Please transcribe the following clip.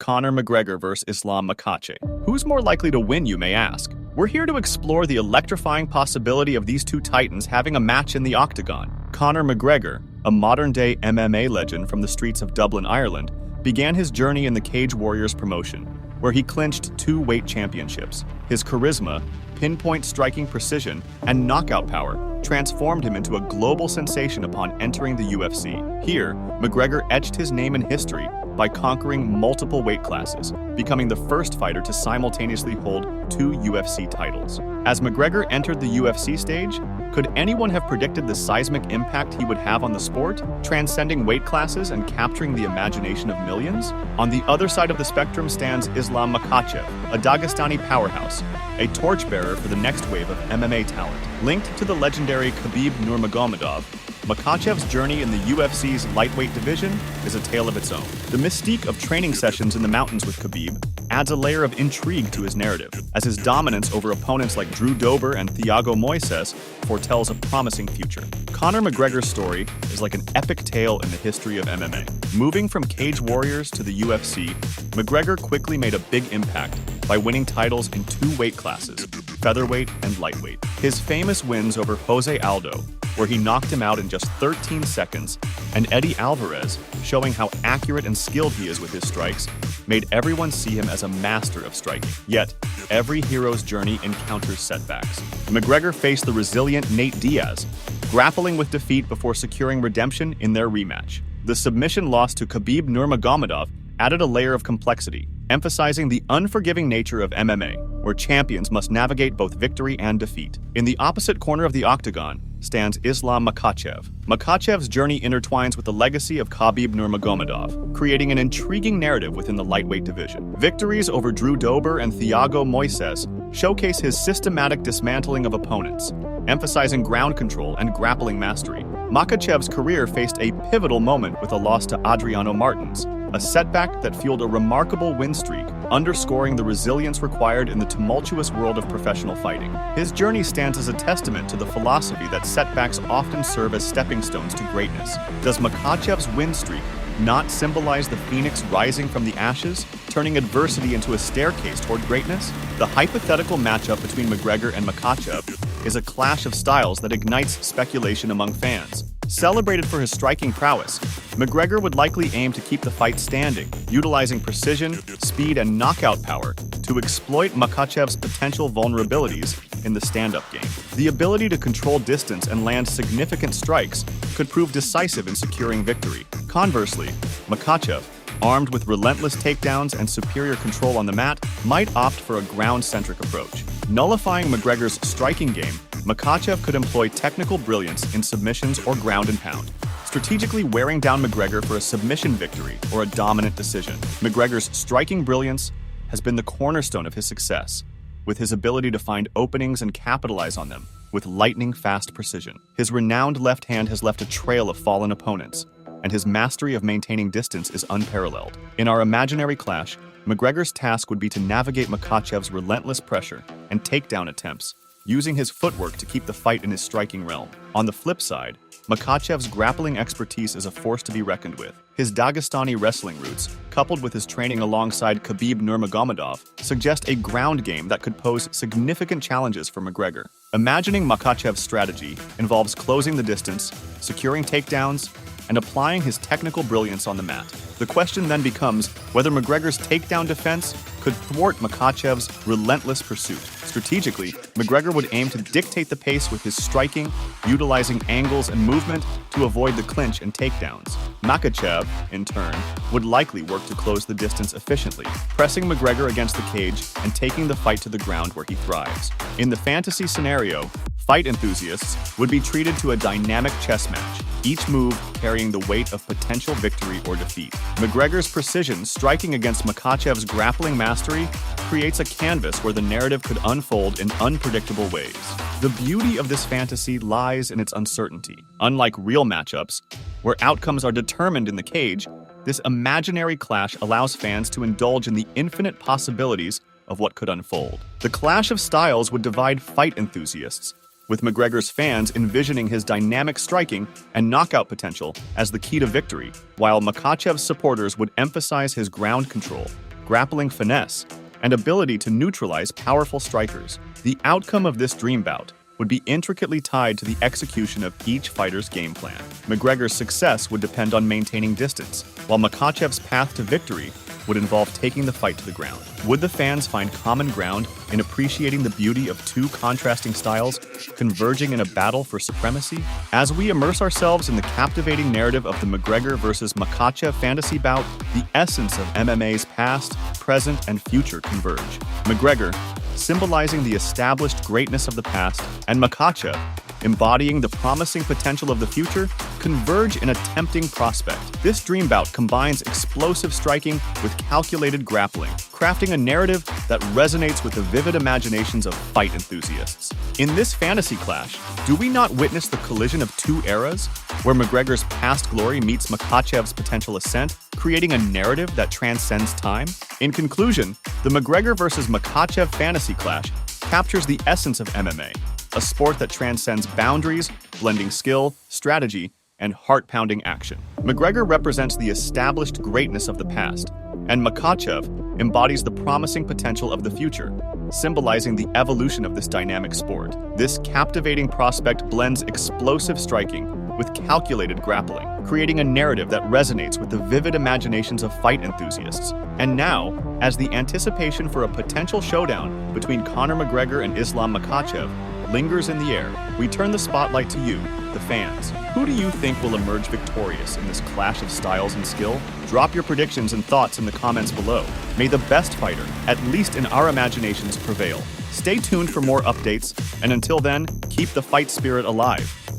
Conor McGregor vs. Islam Makhache. Who's more likely to win, you may ask? We're here to explore the electrifying possibility of these two titans having a match in the octagon. Conor McGregor, a modern-day MMA legend from the streets of Dublin, Ireland, began his journey in the Cage Warriors promotion, where he clinched 2 weight championships. His charisma, pinpoint striking precision, and knockout power transformed him into a global sensation upon entering the UFC. Here, McGregor etched his name in history by conquering multiple weight classes, becoming the first fighter to simultaneously hold 2 UFC titles. As McGregor entered the UFC stage, could anyone have predicted the seismic impact he would have on the sport, transcending weight classes and capturing the imagination of millions? On the other side of the spectrum stands Islam Makhachev, a Dagestani powerhouse, a torchbearer for the next wave of MMA talent. Linked to the legendary Khabib Nurmagomedov, Makhachev's journey in the UFC's lightweight division is a tale of its own. The mystique of training sessions in the mountains with Khabib adds a layer of intrigue to his narrative, as his dominance over opponents like Drew Dober and Thiago Moises foretells a promising future. Conor McGregor's story is like an epic tale in the history of MMA. Moving from Cage Warriors to the UFC, McGregor quickly made a big impact by winning titles in 2 weight classes, featherweight and lightweight. His famous wins over Jose Aldo, where he knocked him out in just 13 seconds, and Eddie Alvarez, showing how accurate and skilled he is with his strikes, made everyone see him as a master of striking. Yet, every hero's journey encounters setbacks. McGregor faced the resilient Nate Diaz, grappling with defeat before securing redemption in their rematch. The submission loss to Khabib Nurmagomedov added a layer of complexity, emphasizing the unforgiving nature of MMA, where champions must navigate both victory and defeat. In the opposite corner of the octagon stands Islam Makhachev. Makhachev's journey intertwines with the legacy of Khabib Nurmagomedov, creating an intriguing narrative within the lightweight division. Victories over Drew Dober and Thiago Moises showcase his systematic dismantling of opponents, emphasizing ground control and grappling mastery. Makhachev's career faced a pivotal moment with a loss to Adriano Martins, a setback that fueled a remarkable win streak, underscoring the resilience required in the tumultuous world of professional fighting. His journey stands as a testament to the philosophy that setbacks often serve as stepping stones to greatness. Does Makhachev's win streak not symbolize the phoenix rising from the ashes, turning adversity into a staircase toward greatness? The hypothetical matchup between McGregor and Makhachev is a clash of styles that ignites speculation among fans. Celebrated for his striking prowess, McGregor would likely aim to keep the fight standing, utilizing precision, speed, and knockout power to exploit Makhachev's potential vulnerabilities in the stand-up game. The ability to control distance and land significant strikes could prove decisive in securing victory. Conversely, Makhachev, armed with relentless takedowns and superior control on the mat, might opt for a ground-centric approach. Nullifying McGregor's striking game, Makhachev could employ technical brilliance in submissions or ground and pound, strategically wearing down McGregor for a submission victory or a dominant decision. McGregor's striking brilliance has been the cornerstone of his success, with his ability to find openings and capitalize on them with lightning-fast precision. His renowned left hand has left a trail of fallen opponents, and his mastery of maintaining distance is unparalleled. In our imaginary clash, McGregor's task would be to navigate Makhachev's relentless pressure and takedown attempts, using his footwork to keep the fight in his striking realm. On the flip side, Makhachev's grappling expertise is a force to be reckoned with. His Dagestani wrestling roots, coupled with his training alongside Khabib Nurmagomedov, suggest a ground game that could pose significant challenges for McGregor. Imagining Makhachev's strategy involves closing the distance, securing takedowns, and applying his technical brilliance on the mat. The question then becomes whether McGregor's takedown defense could thwart Makhachev's relentless pursuit. Strategically, McGregor would aim to dictate the pace with his striking, utilizing angles and movement to avoid the clinch and takedowns. Makhachev, in turn, would likely work to close the distance efficiently, pressing McGregor against the cage and taking the fight to the ground where he thrives. In the fantasy scenario, fight enthusiasts would be treated to a dynamic chess match, each move carrying the weight of potential victory or defeat. McGregor's precision striking against Makhachev's grappling mastery creates a canvas where the narrative could unfold in unpredictable ways. The beauty of this fantasy lies in its uncertainty. Unlike real matchups, where outcomes are determined in the cage, this imaginary clash allows fans to indulge in the infinite possibilities of what could unfold. The clash of styles would divide fight enthusiasts, with McGregor's fans envisioning his dynamic striking and knockout potential as the key to victory, while Makhachev's supporters would emphasize his ground control grappling finesse, and ability to neutralize powerful strikers. The outcome of this dream bout would be intricately tied to the execution of each fighter's game plan. McGregor's success would depend on maintaining distance, while Makhachev's path to victory would involve taking the fight to the ground. Would the fans find common ground in appreciating the beauty of two contrasting styles converging in a battle for supremacy? As we immerse ourselves in the captivating narrative of the McGregor versus Makhache fantasy bout, the essence of MMA's past, present, and future converge. McGregor, symbolizing the established greatness of the past, and Makhache, embodying the promising potential of the future, converge in a tempting prospect. This dream bout combines explosive striking with calculated grappling, crafting a narrative that resonates with the vivid imaginations of fight enthusiasts. In this fantasy clash, do we not witness the collision of two eras, where McGregor's past glory meets Makhachev's potential ascent, creating a narrative that transcends time? In conclusion, the McGregor versus Makhachev fantasy clash captures the essence of MMA, a sport that transcends boundaries, blending skill, strategy, and heart-pounding action. McGregor represents the established greatness of the past, and Makhachev embodies the promising potential of the future, symbolizing the evolution of this dynamic sport. This captivating prospect blends explosive striking with calculated grappling, creating a narrative that resonates with the vivid imaginations of fight enthusiasts. And now, as the anticipation for a potential showdown between Conor McGregor and Islam Makhachev lingers in the air, we turn the spotlight to you, the fans. Who do you think will emerge victorious in this clash of styles and skill? Drop your predictions and thoughts in the comments below. May the best fighter, at least in our imaginations, prevail. Stay tuned for more updates, and until then, keep the fight spirit alive.